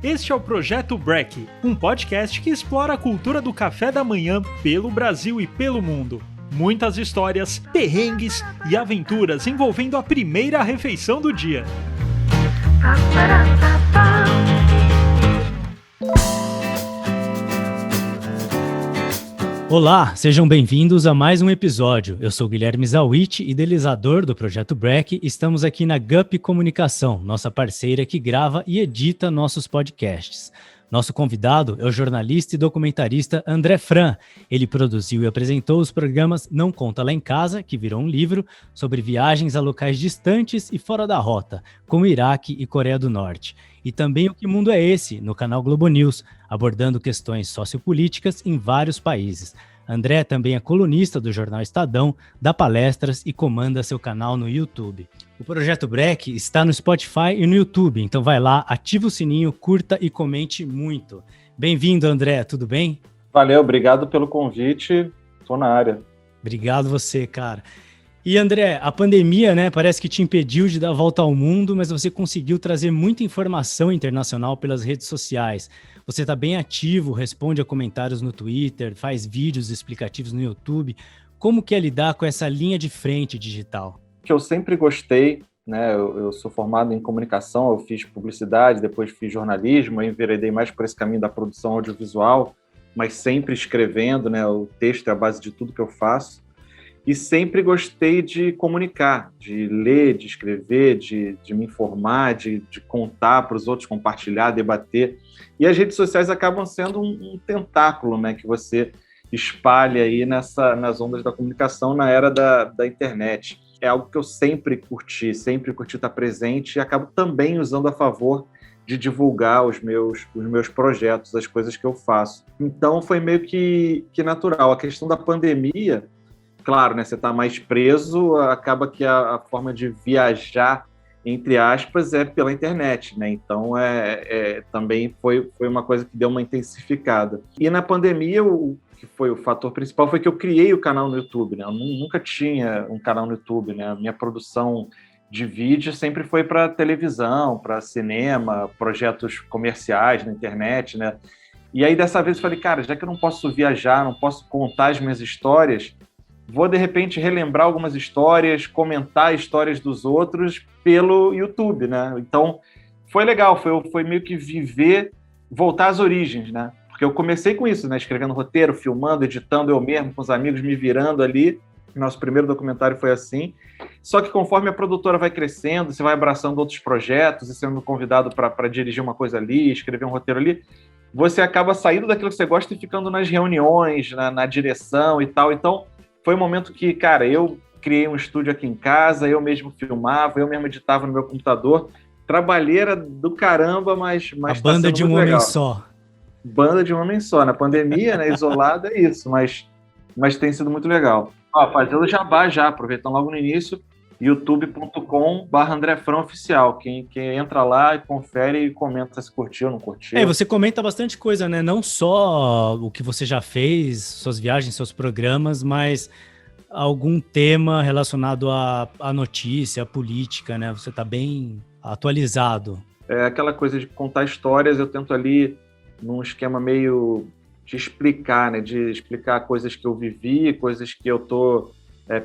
Este é o Projeto Break, um podcast que explora a cultura do café da manhã pelo Brasil e pelo mundo. Muitas histórias, perrengues e aventuras envolvendo a primeira refeição do dia. Olá, sejam bem-vindos a mais um episódio. Eu sou Guilherme Zawitch, idealizador do Projeto Break, e estamos aqui na Gup Comunicação, nossa parceira que grava e edita nossos podcasts. Nosso convidado é o jornalista e documentarista André Fran. Ele produziu e apresentou os programas Não Conta Lá em Casa, que virou um livro, sobre viagens a locais distantes e fora da rota, como Iraque e Coreia do Norte. E também O Que Mundo é Esse, no canal Globo News, abordando questões sociopolíticas em vários países. André também é colunista do jornal Estadão, dá palestras e comanda seu canal no YouTube. O Projeto Break está no Spotify e no YouTube, então vai lá, ativa o sininho, curta e comente muito. Bem-vindo, André, tudo bem? Valeu, obrigado pelo convite, estou na área. Obrigado você, cara. E André, a pandemia, parece que te impediu de dar a volta ao mundo, mas você conseguiu trazer muita informação internacional pelas redes sociais. Você está bem ativo, responde a comentários no Twitter, faz vídeos explicativos no YouTube. Como que é lidar com essa linha de frente digital? Que eu sempre gostei, né? Eu sou formado em comunicação, eu fiz publicidade, depois fiz jornalismo, eu enveredei mais por esse caminho da produção audiovisual, mas sempre escrevendo, né? O texto é a base de tudo que eu faço. E sempre gostei de comunicar, de ler, de escrever, de me informar, de contar para os outros, compartilhar, debater. E as redes sociais acabam sendo um tentáculo, né, que você espalha aí nas ondas da comunicação na era da internet. É algo que eu sempre curti estar presente e acabo também usando a favor de divulgar os meus projetos, as coisas que eu faço. Então foi meio que natural. A questão da pandemia, claro, né, você está mais preso, acaba que a forma de viajar, entre aspas, é pela internet, né? Então, também foi uma coisa que deu uma intensificada. E na pandemia, o que foi o fator principal foi que eu criei o canal no YouTube, né? Eu nunca tinha um canal no YouTube, né? A minha produção de vídeo sempre foi para televisão, para cinema, projetos comerciais na internet, né? E aí, dessa vez, eu falei, cara, já que eu não posso viajar, não posso contar as minhas histórias, vou, de repente, relembrar algumas histórias, comentar histórias dos outros pelo YouTube, né? Então, foi legal, foi meio que voltar às origens, né? Porque eu comecei com isso, né? Escrevendo roteiro, filmando, editando eu mesmo, com os amigos, me virando ali. Nosso primeiro documentário foi assim. Só que conforme a produtora vai crescendo, você vai abraçando outros projetos e sendo convidado para dirigir uma coisa ali, escrever um roteiro ali, você acaba saindo daquilo que você gosta e ficando nas reuniões, na direção e tal. Então, foi um momento que, cara, eu criei um estúdio aqui em casa, eu mesmo filmava, eu mesmo editava no meu computador. Trabalheira do caramba, mas a banda de um homem só. Banda de um homem só. Na pandemia, né, isolada, é isso, mas tem sido muito legal. Ó, fazendo jabá já, aproveitando logo no início, youtube.com/AndréFranOficial. Quem entra lá e confere e comenta se curtiu ou não curtiu. Você comenta bastante coisa, né? Não só o que você já fez, suas viagens, seus programas, mas algum tema relacionado à notícia, à política, né? Você está bem atualizado. É aquela coisa de contar histórias, eu tento ali num esquema meio de explicar, né? De explicar coisas que eu vivi, coisas que eu tô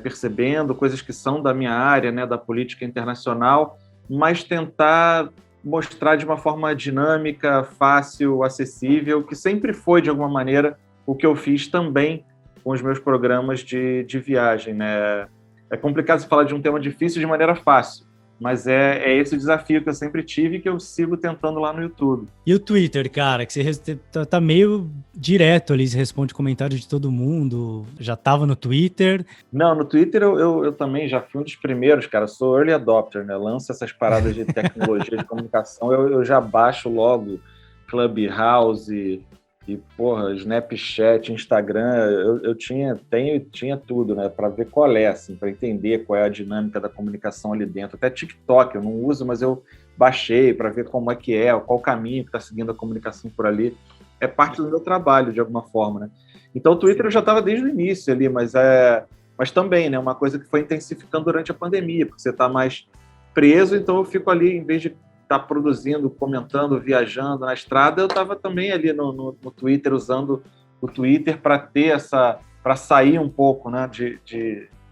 percebendo, coisas que são da minha área, né, da política internacional, mas tentar mostrar de uma forma dinâmica, fácil, acessível, que sempre foi, de alguma maneira, o que eu fiz também com os meus programas de viagem, né? É complicado se falar de um tema difícil de maneira fácil, mas é esse o desafio que eu sempre tive e que eu sigo tentando lá no YouTube. E o Twitter, cara, que você tá meio direto ali, você responde comentários de todo mundo, já tava no Twitter? Não, no Twitter eu também já fui um dos primeiros, cara, sou early adopter, né? Lanço essas paradas de tecnologia de comunicação, eu já baixo logo Clubhouse e porra, Snapchat, Instagram, eu tinha tudo, né, para ver qual é, assim, para entender qual é a dinâmica da comunicação ali dentro. Até TikTok eu não uso, mas eu baixei para ver como é que é, qual caminho que está seguindo a comunicação por ali. É parte do meu trabalho, de alguma forma, né? Então o Twitter eu já estava desde o início ali, mas também, né, uma coisa que foi intensificando durante a pandemia, porque você está mais preso, então eu fico ali, em vez de estar produzindo, comentando, viajando na estrada, eu estava também ali no Twitter, usando o Twitter para sair um pouco, né,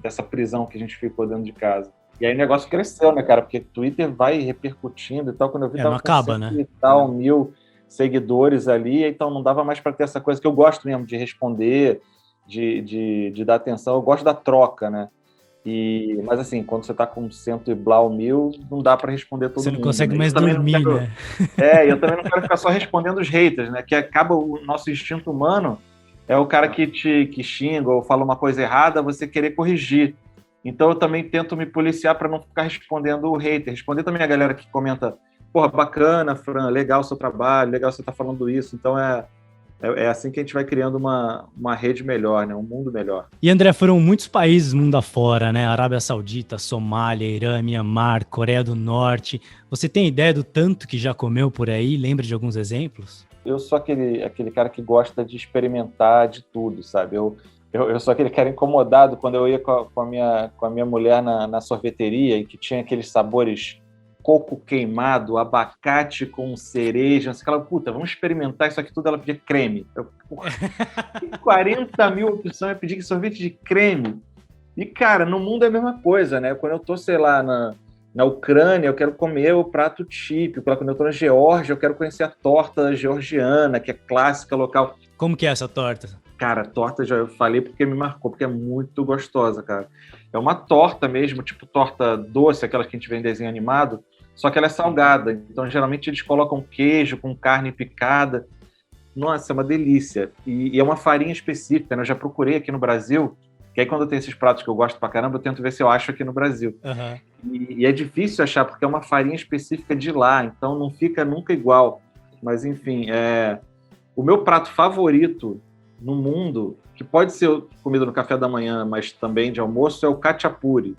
dessa prisão que a gente ficou dentro de casa. E aí o negócio cresceu, né, cara? Porque o Twitter vai repercutindo e tal. Quando eu vi, não acaba, né? E tal, 1.000 seguidores ali, então não dava mais para ter essa coisa que eu gosto mesmo de responder, de dar atenção. Eu gosto da troca, né? Mas assim, quando você tá com 100 e blau mil, não dá para responder todo mundo. Você não consegue né? mais dormir, né? Eu também não quero ficar só respondendo os haters, né? Que acaba o nosso instinto humano, é o cara que xinga ou fala uma coisa errada, você querer corrigir. Então eu também tento me policiar para não ficar respondendo o hater, responder também a galera que comenta, porra, bacana, Fran, legal o seu trabalho, legal você estar falando isso. Então é assim que a gente vai criando uma rede melhor, né? Um mundo melhor. E André, foram muitos países mundo afora, né? Arábia Saudita, Somália, Irã, Mianmar, Coreia do Norte. Você tem ideia do tanto que já comeu por aí? Lembra de alguns exemplos? Eu sou aquele cara que gosta de experimentar de tudo, sabe? Eu sou aquele cara incomodado quando eu ia com a minha mulher na sorveteria e que tinha aqueles sabores coco queimado, abacate com cereja, você fala, puta, vamos experimentar isso aqui tudo, ela pedia creme. Tem 40 mil opções, eu pedi que sorvete de creme. E, cara, no mundo é a mesma coisa, né? Quando eu tô, sei lá, na Ucrânia, eu quero comer o prato típico. Quando eu tô na Geórgia, eu quero conhecer a torta georgiana, que é clássica local. Como que é essa torta? Cara, torta, já eu falei porque me marcou, porque é muito gostosa, cara. É uma torta mesmo, tipo torta doce, aquela que a gente vê em desenho animado, só que ela é salgada. Então, geralmente, eles colocam queijo com carne picada. Nossa, é uma delícia. E é uma farinha específica, né? Eu já procurei aqui no Brasil, que aí quando eu tenho esses pratos que eu gosto pra caramba, eu tento ver se eu acho aqui no Brasil. Uhum. E é difícil achar, porque é uma farinha específica de lá, então não fica nunca igual. Mas, enfim, o meu prato favorito no mundo, que pode ser comida no café da manhã, mas também de almoço, é o khachapuri,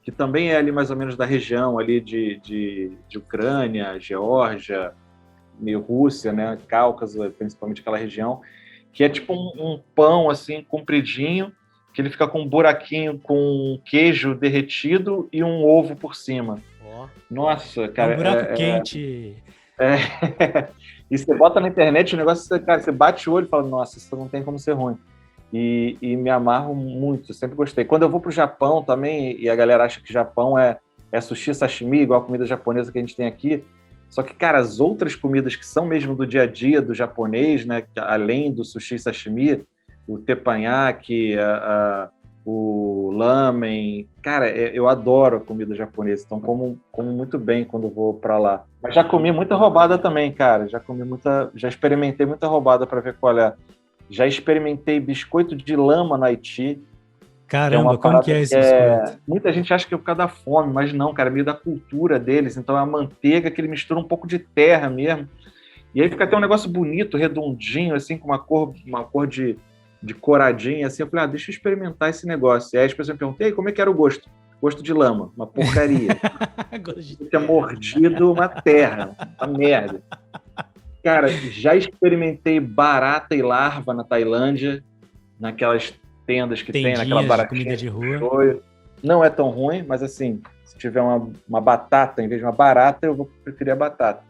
que também é ali mais ou menos da região ali de Ucrânia, Geórgia, meio Rússia, né, Cáucaso, principalmente aquela região, que é tipo um pão assim compridinho, que ele fica com um buraquinho com queijo derretido e um ovo por cima. Oh. Nossa, cara. É um buraco quente. E você bota na internet o negócio, cara, você bate o olho e fala, nossa, isso não tem como ser ruim. E me amarro muito, sempre gostei. Quando eu vou pro Japão também, e a galera acha que Japão é sushi, sashimi, igual a comida japonesa que a gente tem aqui, só que, cara, as outras comidas que são mesmo do dia a dia do japonês, né, além do sushi e sashimi, o teppanyaki, o lamen, cara, eu adoro a comida japonesa, então como muito bem quando vou para lá. Mas já comi muita roubada também, cara, já experimentei muita roubada para ver qual é. Já experimentei biscoito de lama no Haiti. Caramba, como que é esse biscoito? Muita gente acha que é por causa da fome, mas não, cara, é meio da cultura deles. Então é a manteiga que ele mistura um pouco de terra mesmo. E aí fica até um negócio bonito, redondinho, assim, com uma cor de coradinha, assim. Eu falei, deixa eu experimentar esse negócio. E aí as pessoas me perguntam, como é que era o gosto? Gosto de lama, uma porcaria. Tinha mordido uma terra, uma merda. Cara, já experimentei barata e larva na Tailândia, naquelas tendas que tem, naquela baratinha comida de rua. Não é tão ruim, mas assim, se tiver uma batata em vez de uma barata, eu vou preferir a batata.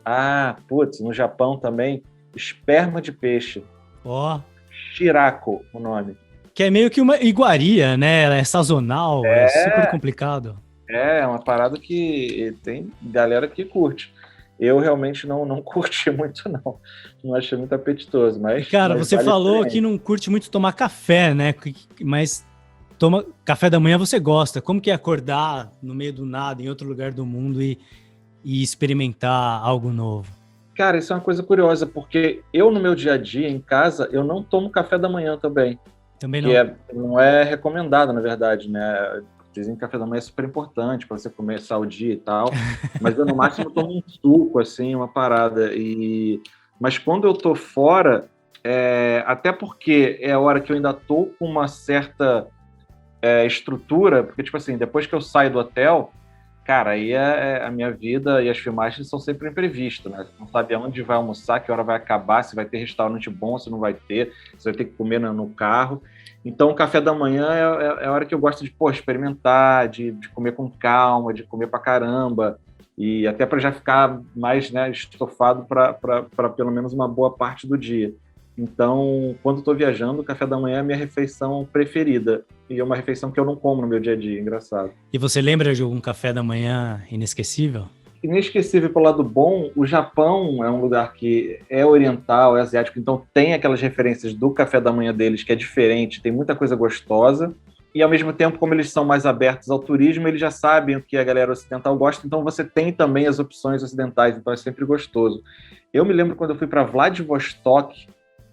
No Japão também, esperma de peixe. Ó. Shirako, o nome. Que é meio que uma iguaria, né? Ela é sazonal, é super complicado. É uma parada que tem galera que curte. Eu realmente não curti muito, não. Não achei muito apetitoso, mas... Cara, você falou que não curte muito tomar café, né? Mas café da manhã você gosta. Como que é acordar no meio do nada, em outro lugar do mundo e experimentar algo novo? Cara, isso é uma coisa curiosa, porque eu, no meu dia a dia, em casa, eu não tomo café da manhã também. Também não. Que não é recomendado, na verdade, né? Dizem que café da manhã é super importante para você começar o dia e tal, mas eu no máximo tomo um suco, assim, uma parada. Mas quando eu tô fora, até porque é a hora que eu ainda tô com uma certa estrutura, porque, tipo assim, depois que eu saio do hotel, cara, aí a minha vida e as filmagens são sempre imprevistas, né? Você não sabe aonde vai almoçar, que hora vai acabar, se vai ter restaurante bom, se não vai ter, você vai ter que comer no carro. Então, o café da manhã é a hora que eu gosto de experimentar, de comer com calma, de comer pra caramba. e até para já ficar mais, né, estofado para pelo menos uma boa parte do dia. Então, quando estou viajando, o café da manhã é a minha refeição preferida, e é uma refeição que eu não como no meu dia a dia, engraçado. E você lembra de algum café da manhã inesquecível? Inesquecível pelo lado bom, o Japão é um lugar que é oriental, é asiático, então tem aquelas referências do café da manhã deles que é diferente, tem muita coisa gostosa, e ao mesmo tempo, como eles são mais abertos ao turismo, eles já sabem o que a galera ocidental gosta, então você tem também as opções ocidentais, então é sempre gostoso. Eu me lembro quando eu fui para Vladivostok,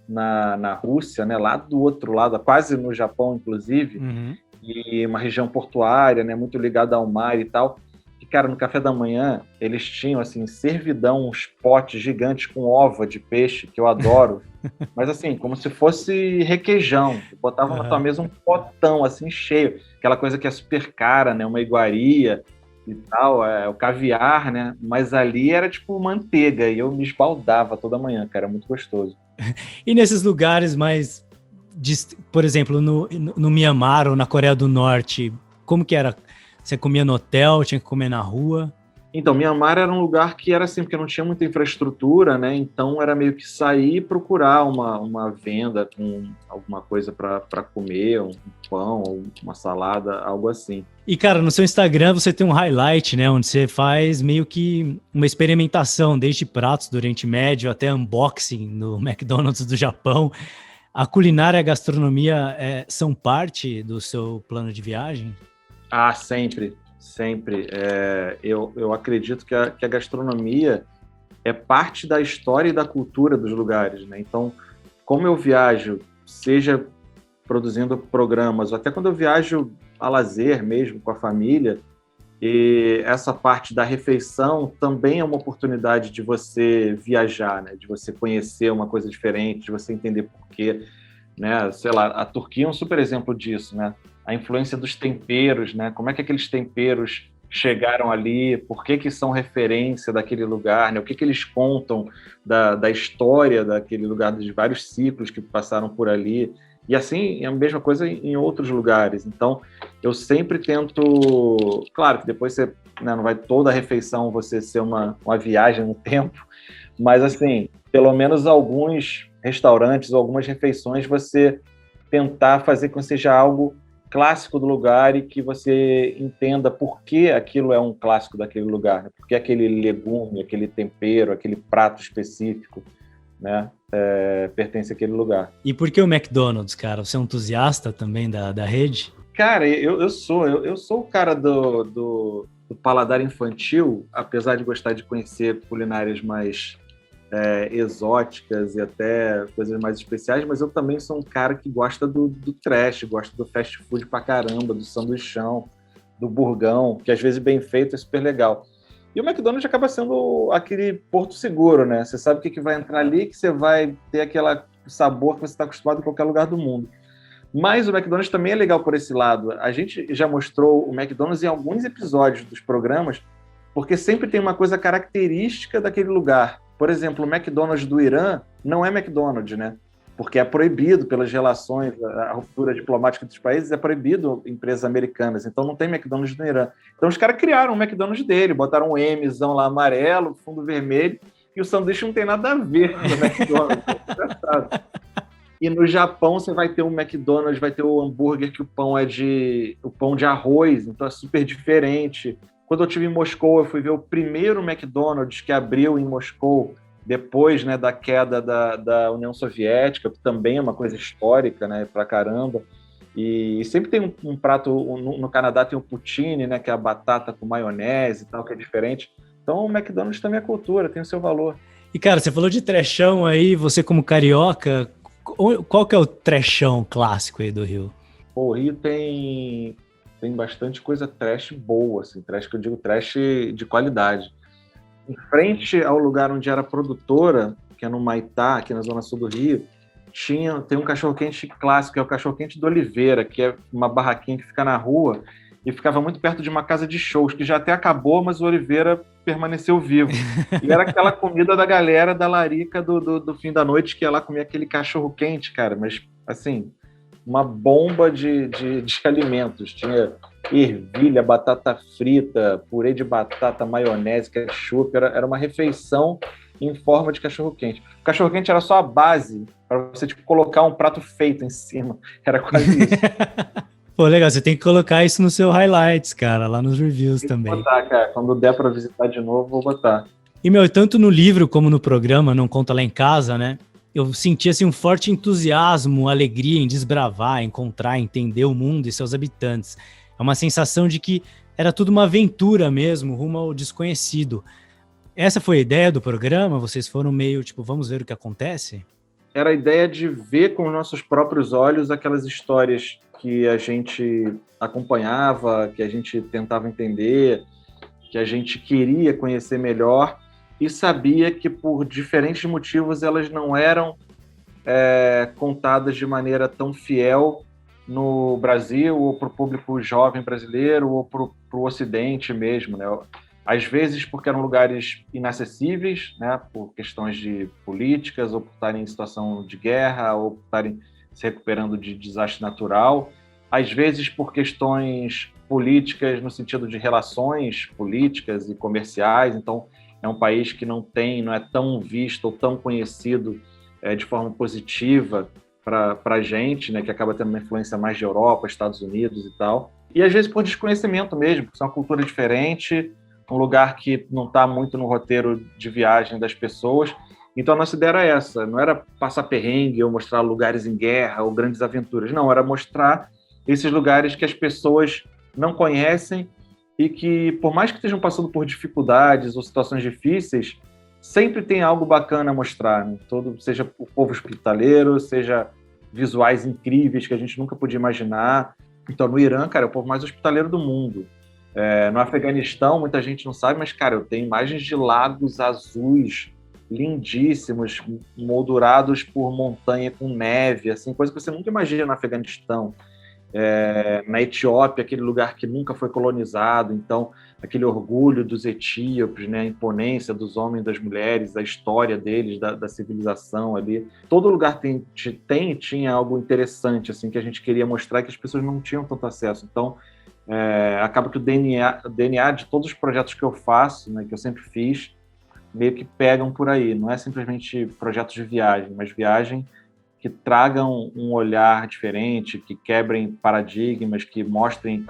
na Rússia, né, lá do outro lado, quase no Japão, inclusive, e uma região portuária, né, muito ligada ao mar e tal. E, cara, no café da manhã, eles tinham, assim, servidão, uns potes gigantes com ova de peixe, que eu adoro, mas, assim, como se fosse requeijão. Botavam na tua mesa um potão, assim, cheio. Aquela coisa que é super cara, né, uma iguaria e tal, o caviar, né, mas ali era, tipo, manteiga, e eu me esbaldava toda manhã, cara, muito gostoso. E nesses lugares mais, por exemplo, no Mianmar ou na Coreia do Norte, como que era? Você comia no hotel, tinha que comer na rua? Então, Mianmar era um lugar que era assim, porque não tinha muita infraestrutura, né? Então era meio que sair e procurar uma venda com alguma coisa para comer, um pão, ou uma salada, algo assim. E, cara, no seu Instagram você tem um highlight, né? Onde você faz meio que uma experimentação, desde pratos do Oriente Médio até unboxing no McDonald's do Japão. A culinária e a gastronomia são parte do seu plano de viagem? Ah, sempre. Sempre. Eu acredito que a gastronomia é parte da história e da cultura dos lugares, né? Então, como eu viajo, seja produzindo programas, ou até quando eu viajo a lazer mesmo, com a família, e essa parte da refeição também é uma oportunidade de você viajar, né? De você conhecer uma coisa diferente, de você entender por quê, né? Sei lá, a Turquia é um super exemplo disso, né? A influência dos temperos, né? Como é que aqueles temperos chegaram ali, por que são referência daquele lugar, né? O que eles contam da história daquele lugar, dos vários ciclos que passaram por ali. E assim, é a mesma coisa em outros lugares. Então, eu sempre tento... Claro que depois você, né, não vai toda a refeição você ser uma viagem no tempo, mas assim, pelo menos alguns restaurantes ou algumas refeições você tentar fazer com que seja algo clássico do lugar e que você entenda por que aquilo é um clássico daquele lugar, né? Por que aquele legume, aquele tempero, aquele prato específico, né, pertence àquele lugar. E por que o McDonald's, cara? Você é um entusiasta também da rede? Cara, eu sou o cara do paladar infantil, apesar de gostar de conhecer culinárias mais exóticas e até coisas mais especiais, mas eu também sou um cara que gosta do trash, gosta do fast food pra caramba, do sanduichão, do burgão, que às vezes bem feito é super legal. E o McDonald's acaba sendo aquele porto seguro, né? Você sabe o que vai entrar ali, que você vai ter aquele sabor que você está acostumado em qualquer lugar do mundo. Mas o McDonald's também é legal por esse lado. A gente já mostrou o McDonald's em alguns episódios dos programas, porque sempre tem uma coisa característica daquele lugar. Por exemplo, o McDonald's do Irã não é McDonald's, né? Porque é proibido pelas relações, a ruptura diplomática dos países é proibido empresas americanas, então não tem McDonald's no Irã. Então os caras criaram um McDonald's dele, botaram um Mzão lá amarelo, fundo vermelho, e o sanduíche não tem nada a ver com o McDonald's. E no Japão você vai ter um McDonald's, vai ter o hambúrguer que o pão de arroz, então é super diferente. Quando eu estive em Moscou, eu fui ver o primeiro McDonald's que abriu em Moscou, depois, né, da queda da União Soviética, que também é uma coisa histórica, né, pra caramba. E sempre tem um prato, no Canadá tem o poutine, né, que é a batata com maionese e tal, que é diferente. Então o McDonald's também é cultura, tem o seu valor. E cara, você falou de trechão aí, você como carioca, qual que é o trechão clássico aí do Rio? O Rio tem bastante coisa trash boa, assim, trash que eu digo trash de qualidade. Em frente ao lugar onde era produtora, que é no Maitá, aqui na zona sul do Rio, tem um cachorro-quente clássico, que é o cachorro-quente do Oliveira, que é uma barraquinha que fica na rua e ficava muito perto de uma casa de shows, que já até acabou, mas o Oliveira permaneceu vivo. E era aquela comida da galera da larica do fim da noite, que ia lá comer aquele cachorro-quente, cara, mas, assim, uma bomba de alimentos. Tinha ervilha, batata frita, purê de batata, maionese, ketchup. Era uma refeição em forma de cachorro-quente. O cachorro-quente era só a base para você tipo, colocar um prato feito em cima. Era quase isso. Pô, legal, você tem que colocar isso no seu highlights, cara, lá nos reviews também. Vou botar, cara. Quando der para visitar de novo, vou botar. E, meu, tanto no livro como no programa Não Conta Lá em Casa, né? Eu senti, assim, um forte entusiasmo, alegria em desbravar, encontrar, entender o mundo e seus habitantes. É uma sensação de que era tudo uma aventura mesmo, rumo ao desconhecido. Essa foi a ideia do programa? Vocês foram meio, tipo, vamos ver o que acontece? Era a ideia de ver com os nossos próprios olhos aquelas histórias que a gente acompanhava, que a gente tentava entender, que a gente queria conhecer melhor e sabia que por diferentes motivos elas não eram contadas de maneira tão fiel no Brasil ou para o público jovem brasileiro ou para o Ocidente mesmo, né? Às vezes porque eram lugares inacessíveis, né? Por questões de políticas ou por estarem em situação de guerra ou por estarem se recuperando de desastre natural, às vezes por questões políticas no sentido de relações políticas e comerciais. Então é um país que não é tão visto ou tão conhecido de forma positiva para a gente, né, que acaba tendo uma influência mais de Europa, Estados Unidos e tal. E às vezes por desconhecimento mesmo, porque é uma cultura diferente, um lugar que não está muito no roteiro de viagem das pessoas. Então a nossa ideia era essa, não era passar perrengue ou mostrar lugares em guerra ou grandes aventuras, não, era mostrar esses lugares que as pessoas não conhecem e que, por mais que estejam passando por dificuldades ou situações difíceis, sempre tem algo bacana a mostrar, né? Seja o povo hospitaleiro, seja visuais incríveis que a gente nunca podia imaginar. Então, no Irã, cara, é o povo mais hospitaleiro do mundo. No Afeganistão, muita gente não sabe, mas, cara, eu tenho imagens de lagos azuis lindíssimos, moldurados por montanha com neve, assim, coisa que você nunca imagina no Afeganistão. Na Etiópia, aquele lugar que nunca foi colonizado, então aquele orgulho dos etíopes, né, a imponência dos homens e das mulheres, a história deles, da civilização ali. Todo lugar tinha algo interessante assim que a gente queria mostrar que as pessoas não tinham tanto acesso. Então, acaba que o DNA de todos os projetos que eu faço, né, que eu sempre fiz, meio que pegam por aí. Não é simplesmente projetos de viagem, mas viagem que tragam um olhar diferente, que quebrem paradigmas, que mostrem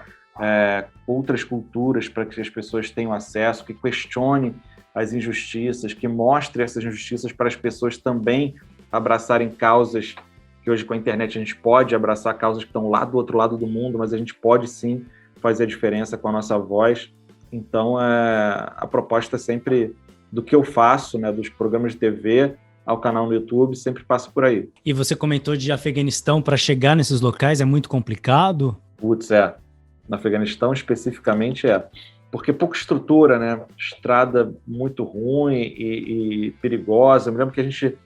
outras culturas para que as pessoas tenham acesso, que questione as injustiças, que mostre essas injustiças para as pessoas também abraçarem causas que hoje com a internet a gente pode abraçar, causas que estão lá do outro lado do mundo, mas a gente pode sim fazer a diferença com a nossa voz. Então, a proposta sempre do que eu faço, né, dos programas de TV ao canal no YouTube, sempre passa por aí. E você comentou de Afeganistão, para chegar nesses locais é muito complicado? Putz, no Afeganistão especificamente porque pouca estrutura, né? Estrada muito ruim e perigosa. Eu me lembro que a gente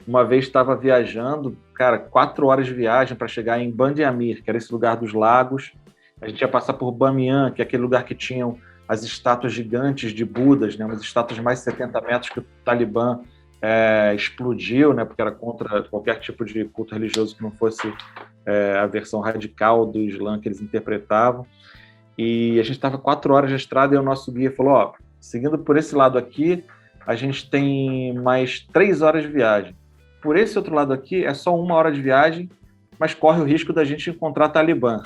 uma vez estava viajando, cara, 4 horas de viagem para chegar em Bandiamir, que era esse lugar dos lagos. A gente ia passar por Bamiyan, que é aquele lugar que tinham as estátuas gigantes de Budas, né? Umas estátuas de mais de 70 metros que o Talibã explodiu, né, porque era contra qualquer tipo de culto religioso que não fosse a versão radical do Islã que eles interpretavam. E a gente estava 4 horas de estrada e o nosso guia falou, seguindo por esse lado aqui, a gente tem mais 3 horas de viagem. Por esse outro lado aqui, é só 1 hora de viagem, mas corre o risco da gente encontrar Talibã.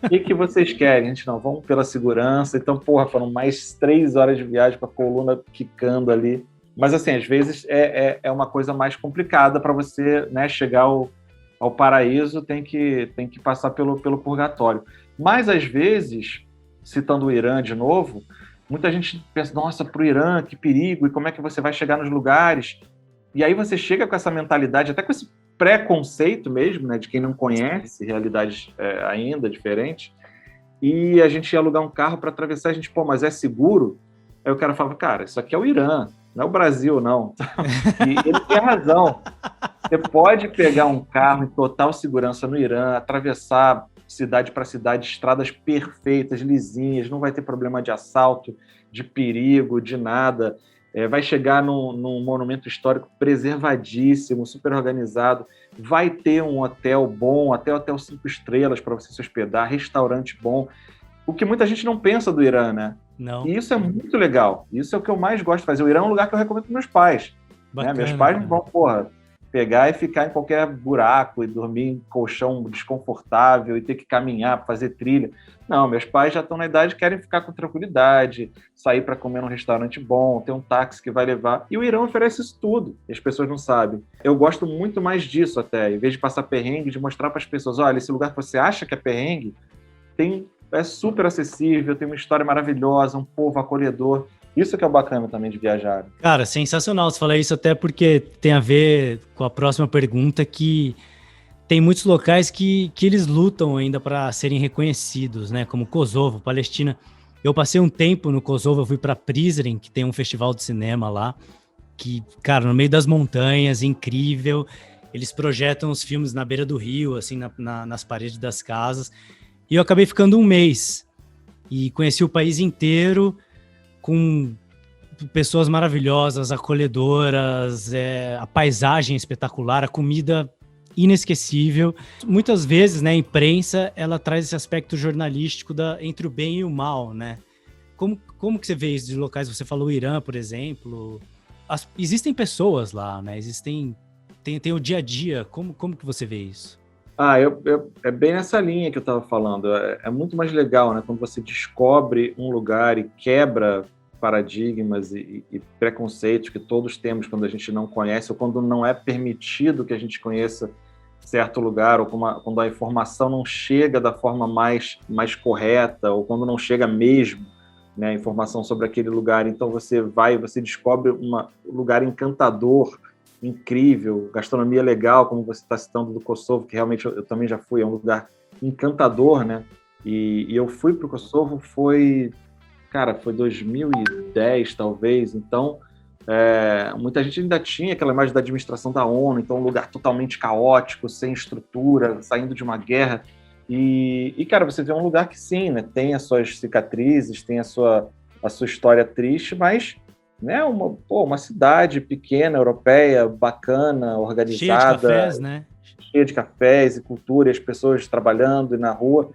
O que vocês querem? A gente, não, vamos pela segurança. Então, foram mais 3 horas de viagem com a coluna quicando ali. Mas, assim, às vezes é uma coisa mais complicada para você, né, chegar ao paraíso, tem que passar pelo purgatório. Mas, às vezes, citando o Irã de novo, muita gente pensa, nossa, para o Irã, que perigo, e como é que você vai chegar nos lugares? E aí você chega com essa mentalidade, até com esse preconceito mesmo, né, de quem não conhece realidades ainda diferentes, e a gente ia alugar um carro para atravessar, a gente, mas é seguro? Aí o cara falava, cara, isso aqui é o Irã, não é o Brasil, não. E ele tem razão. Você pode pegar um carro em total segurança no Irã, atravessar cidade para cidade, estradas perfeitas, lisinhas, não vai ter problema de assalto, de perigo, de nada. Vai chegar num monumento histórico preservadíssimo, super organizado. Vai ter um hotel bom, até hotel 5 estrelas para você se hospedar, restaurante bom. o que muita gente não pensa do Irã, né? Não. E isso é muito legal. Isso é o que eu mais gosto de fazer. O Irã é um lugar que eu recomendo para meus pais. Né? Meus pais não vão, pegar e ficar em qualquer buraco e dormir em colchão desconfortável e ter que caminhar, fazer trilha. Não, meus pais já estão na idade, querem ficar com tranquilidade, sair para comer num restaurante bom, ter um táxi que vai levar. E o Irã oferece isso tudo, e as pessoas não sabem. Eu gosto muito mais disso até, em vez de passar perrengue, de mostrar para as pessoas, olha, esse lugar que você acha que é perrengue, é super acessível, tem uma história maravilhosa, um povo acolhedor. Isso que é o bacana também de viajar. Cara, sensacional você falar isso, até porque tem a ver com a próxima pergunta, que tem muitos locais que eles lutam ainda para serem reconhecidos, né? Como Kosovo, Palestina. Eu passei um tempo no Kosovo, eu fui para Prizren, que tem um festival de cinema lá, que, cara, no meio das montanhas, incrível. Eles projetam os filmes na beira do rio, assim, nas paredes das casas. E eu acabei ficando um mês e conheci o país inteiro, com pessoas maravilhosas, acolhedoras, a paisagem espetacular, a comida inesquecível. Muitas vezes, né, a imprensa, ela traz esse aspecto jornalístico entre o bem e o mal, né? Como que você vê isso de locais? Você falou o Irã, por exemplo. Existem pessoas lá, né? Tem o dia a dia. Como que você vê isso? É bem nessa linha que eu estava falando. É muito mais legal, né? Quando você descobre um lugar e quebra paradigmas e preconceitos que todos temos quando a gente não conhece, ou quando não é permitido que a gente conheça certo lugar, ou quando a informação não chega da forma mais correta, ou quando não chega mesmo, né, a informação sobre aquele lugar. Então você descobre um lugar encantador, incrível, gastronomia legal, como você está citando do Kosovo, que realmente eu também já fui, é um lugar encantador, né? E eu fui para o Kosovo, foi 2010, talvez. Então, muita gente ainda tinha aquela imagem da administração da ONU, então um lugar totalmente caótico, sem estrutura, saindo de uma guerra. E cara, você vê um lugar que sim, né, tem as suas cicatrizes, tem a sua história triste, mas, né, uma cidade pequena, europeia, bacana, organizada. Cheia de cafés, né? Cheia de cafés e cultura, e as pessoas trabalhando e na rua.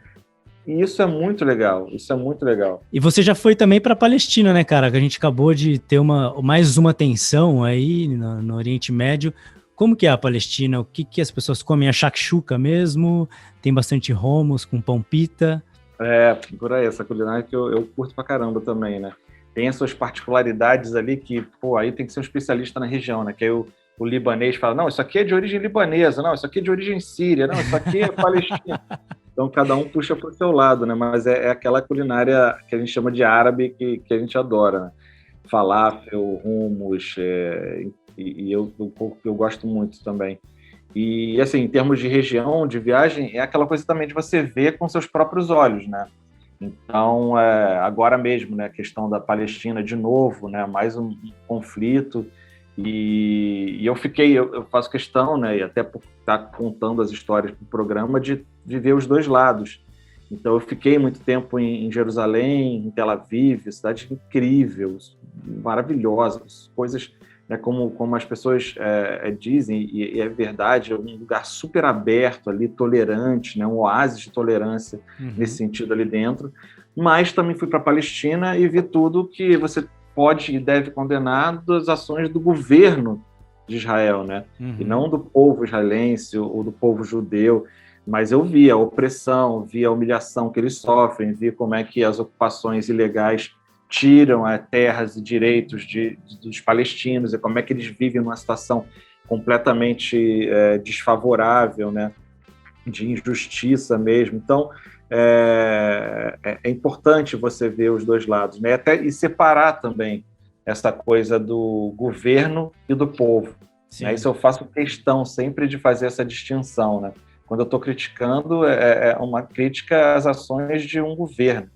E isso é muito legal, isso é muito legal. E você já foi também para a Palestina, né, cara? Que a gente acabou de ter mais uma tensão aí no Oriente Médio. Como que é a Palestina? O que as pessoas comem? A shakshuka mesmo? Tem bastante hummus com pão pita? Por aí, essa culinária que eu curto pra caramba também, né? Tem as suas particularidades ali que, aí tem que ser um especialista na região, né? Que aí o libanês fala, não, isso aqui é de origem libanesa, não, isso aqui é de origem síria, não, isso aqui é Palestina. Então, cada um puxa para o seu lado, né? Mas é aquela culinária que a gente chama de árabe que a gente adora, né? Falafel, hummus, e eu gosto muito também. E, assim, em termos de região, de viagem, é aquela coisa também de você ver com seus próprios olhos, né? Então, agora mesmo, né, a questão da Palestina, de novo, né, mais um conflito. E eu faço questão, né, e até por estar contando as histórias do programa, de ver os dois lados. Então, eu fiquei muito tempo em Jerusalém, em Tel Aviv, cidade incrível, maravilhosa, coisas, né, como as pessoas dizem, e é verdade, é um lugar super aberto ali, tolerante, né, um oásis de tolerância nesse sentido ali dentro. Mas também fui para a Palestina e vi tudo que você pode e deve condenar das ações do governo de Israel, né? E não do povo israelense ou do povo judeu, mas eu vi a opressão, vi a humilhação que eles sofrem, vi como é que as ocupações ilegais tiram terras e direitos dos palestinos, e como é que eles vivem numa situação completamente desfavorável, né? De injustiça mesmo. Então, é importante você ver os dois lados, né? E separar também essa coisa do governo e do povo. Né? Isso eu faço questão sempre de fazer essa distinção, né? Quando eu estou criticando, é uma crítica às ações de um governo.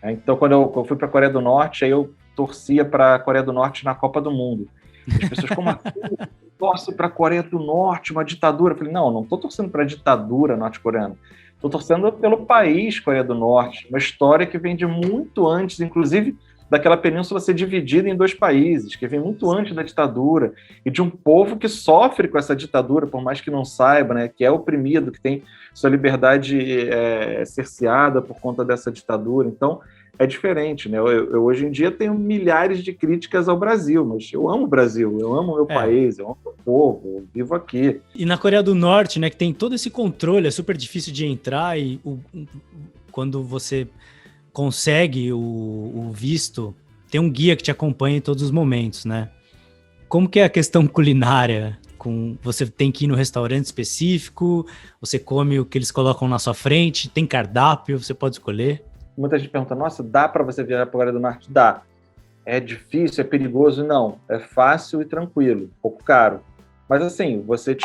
Então, quando eu fui para a Coreia do Norte, aí eu torcia para a Coreia do Norte na Copa do Mundo. As pessoas, como assim? Torce para a Coreia do Norte, uma ditadura. Eu falei, não estou torcendo para a ditadura norte-coreana. Estou torcendo pelo país Coreia do Norte, uma história que vem de muito antes, inclusive daquela península ser dividida em 2 países, que vem muito antes da ditadura, e de um povo que sofre com essa ditadura, por mais que não saiba, né, que é oprimido, que tem sua liberdade cerceada por conta dessa ditadura. Então, é diferente, né? Eu hoje em dia tenho milhares de críticas ao Brasil, mas eu amo o Brasil, eu amo o meu país, eu amo o meu povo, eu vivo aqui. E na Coreia do Norte, né, que tem todo esse controle, é super difícil de entrar e quando você consegue o visto, tem um guia que te acompanha em todos os momentos, né? Como que é a questão culinária? Você tem que ir no restaurante específico, você come o que eles colocam na sua frente, tem cardápio, você pode escolher? Muita gente pergunta, nossa, dá para você viajar para a Coreia do Norte? Dá. É difícil, é perigoso? Não. É fácil e tranquilo, um pouco caro. Mas assim, você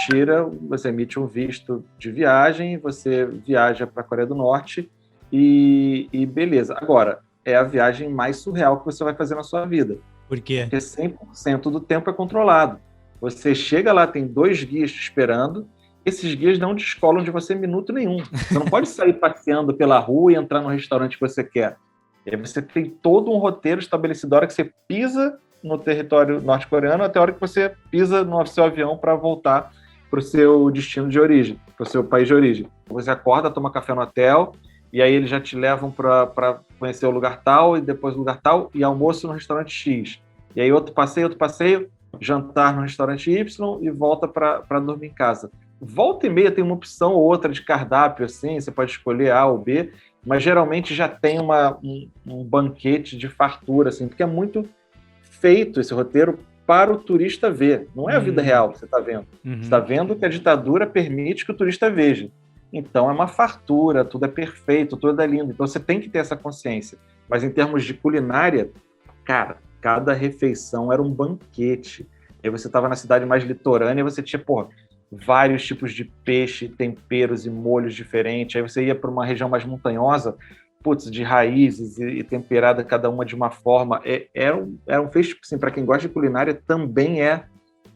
emite um visto de viagem, você viaja para a Coreia do Norte e beleza. Agora, é a viagem mais surreal que você vai fazer na sua vida. Por quê? Porque 100% do tempo é controlado. Você chega lá, tem 2 guias te esperando, esses guias não descolam de você minuto nenhum. Você não pode sair passeando pela rua e entrar no restaurante que você quer. E aí você tem todo um roteiro estabelecido da hora que você pisa no território norte-coreano até a hora que você pisa no seu avião para voltar para o seu destino de origem, para o seu país de origem. Você acorda, toma café no hotel, e aí eles já te levam para conhecer o lugar tal, e depois o lugar tal, e almoço no restaurante X. E aí outro passeio, jantar no restaurante Y e volta para dormir em casa. Volta e meia tem uma opção ou outra de cardápio, assim, você pode escolher A ou B, mas geralmente já tem um banquete de fartura, assim, porque é muito feito esse roteiro para o turista ver. Não é a vida real que você está vendo. Você está vendo que a ditadura permite que o turista veja. Então é uma fartura, tudo é perfeito, tudo é lindo. Então você tem que ter essa consciência. Mas em termos de culinária, cara, cada refeição era um banquete. Aí você estava na cidade mais litorânea e você tinha, vários tipos de peixe, temperos e molhos diferentes. Aí você ia para uma região mais montanhosa, de raízes e temperada cada uma de uma forma. Era um fecho, assim, para quem gosta de culinária, também é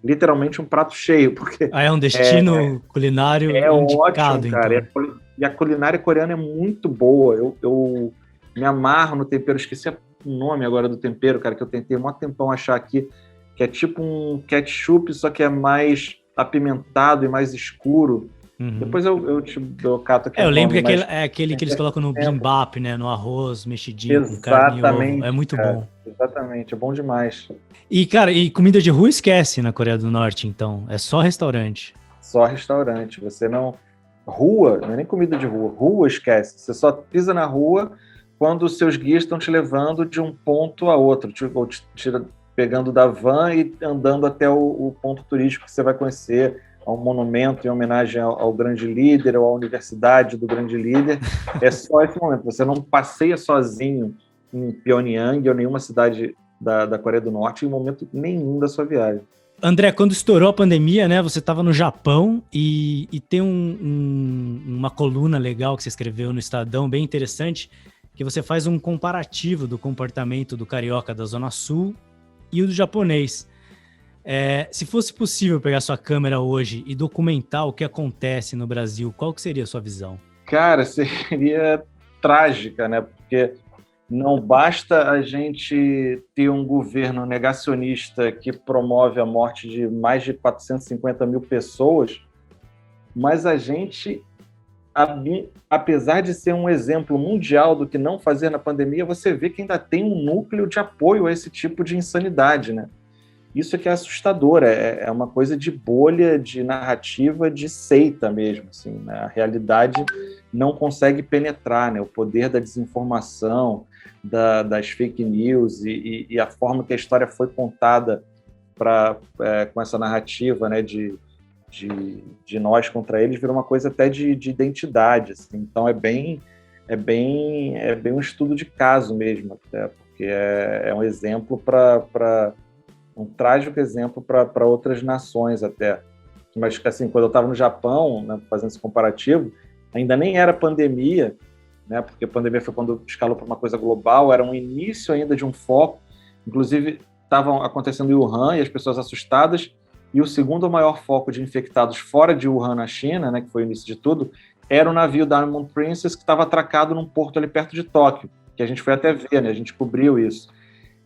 literalmente um prato cheio, porque é um destino culinário indicado, ótimo, cara. Então. E a culinária coreana é muito boa. Eu me amarro no tempero. Esqueci o nome agora do tempero, cara, que eu tentei um tempão achar aqui, que é tipo um ketchup, só que é mais apimentado e mais escuro. Depois eu te cato aqui. Eu lembro que é aquele que eles colocam no bimbap, né? No arroz mexidinho com carne e ovo. É muito bom. Exatamente, é bom demais. E, cara, comida de rua esquece na Coreia do Norte, então. É só restaurante. Só restaurante. Você não... Rua, não é nem comida de rua. Rua esquece. Você só pisa na rua quando os seus guias estão te levando de um ponto a outro. Ou te pegando da van e andando até o ponto turístico que você vai conhecer, a um monumento em homenagem ao grande líder ou à universidade do grande líder. É só esse momento. Você não passeia sozinho em Pyongyang ou nenhuma cidade da Coreia do Norte em momento nenhum da sua viagem. André, quando estourou a pandemia, né, você estava no Japão e tem uma coluna legal que você escreveu no Estadão, bem interessante, que você faz um comparativo do comportamento do carioca da Zona Sul e o do japonês. Se fosse possível pegar sua câmera hoje e documentar o que acontece no Brasil, qual que seria a sua visão? Cara, seria trágica, né? Porque não basta a gente ter um governo negacionista que promove a morte de mais de 450 mil pessoas, mas a gente, apesar de ser um exemplo mundial do que não fazer na pandemia, você vê que ainda tem um núcleo de apoio a esse tipo de insanidade, né? Isso é que é assustador, é uma coisa de bolha, de narrativa, de seita mesmo, assim, né? A realidade não consegue penetrar, né? O poder da desinformação, das fake news e a forma que a história foi contada com essa narrativa, né, de nós contra eles, virou uma coisa até de identidade, assim. Então é bem um estudo de caso mesmo, até, porque é um exemplo um trágico exemplo para outras nações até. Mas, assim, quando eu estava no Japão, né, fazendo esse comparativo, ainda nem era pandemia, né, porque a pandemia foi quando escalou para uma coisa global, era um início ainda de um foco. Inclusive, estavam acontecendo em Wuhan e as pessoas assustadas, e o segundo maior foco de infectados fora de Wuhan, na China, né, que foi o início de tudo, era o navio Diamond Princess, que estava atracado num porto ali perto de Tóquio, que a gente foi até ver, né, a gente cobriu isso.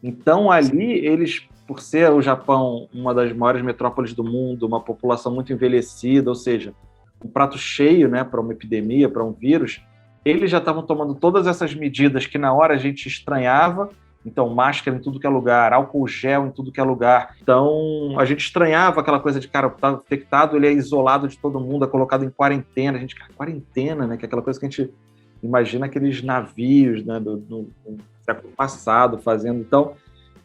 Então, ali, eles, por ser o Japão uma das maiores metrópoles do mundo, uma população muito envelhecida, ou seja, um prato cheio, né, para uma epidemia, para um vírus, eles já estavam tomando todas essas medidas que na hora a gente estranhava. Então, máscara em tudo que é lugar, álcool gel em tudo que é lugar. Então, a gente estranhava aquela coisa de, cara, tá infectado, ele é isolado de todo mundo, é colocado em quarentena. A gente, cara, quarentena, né? Que é aquela coisa que a gente imagina aqueles navios, né, do século passado fazendo. Então,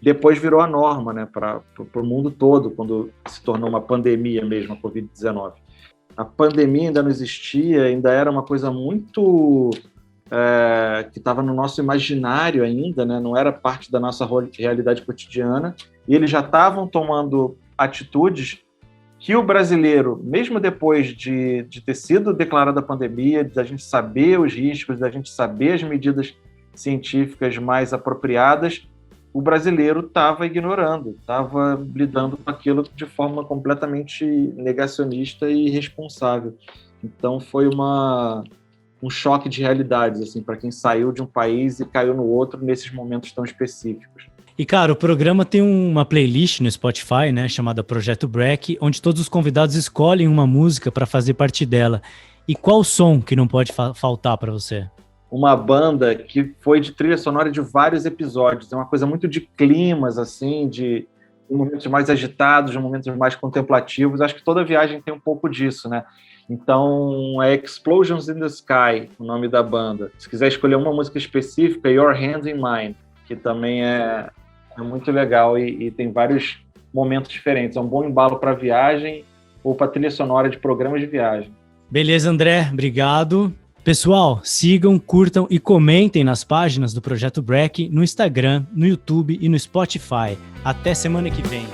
depois virou a norma, né, para o mundo todo, quando se tornou uma pandemia mesmo, a Covid-19. A pandemia ainda não existia, ainda era uma coisa muito... que estava no nosso imaginário ainda, né? Não era parte da nossa realidade cotidiana, e eles já estavam tomando atitudes que o brasileiro, mesmo depois de ter sido declarada a pandemia, da gente saber os riscos, da gente saber as medidas científicas mais apropriadas, o brasileiro estava ignorando, estava lidando com aquilo de forma completamente negacionista e irresponsável. Então foi um choque de realidades, assim, para quem saiu de um país e caiu no outro nesses momentos tão específicos. E, cara, o programa tem uma playlist no Spotify, né, chamada Projeto Break, onde todos os convidados escolhem uma música para fazer parte dela. E qual som que não pode faltar para você? Uma banda que foi de trilha sonora de vários episódios. É uma coisa muito de climas, assim, de momentos mais agitados, de momentos mais contemplativos. Acho que toda viagem tem um pouco disso, né? Então, é Explosions in the Sky, o nome da banda. Se quiser escolher uma música específica, Your Hand in Mine, que também é muito legal e tem vários momentos diferentes. É um bom embalo para viagem ou para trilha sonora de programas de viagem. Beleza, André, obrigado. Pessoal, sigam, curtam e comentem nas páginas do Projeto Break no Instagram, no YouTube e no Spotify. Até semana que vem.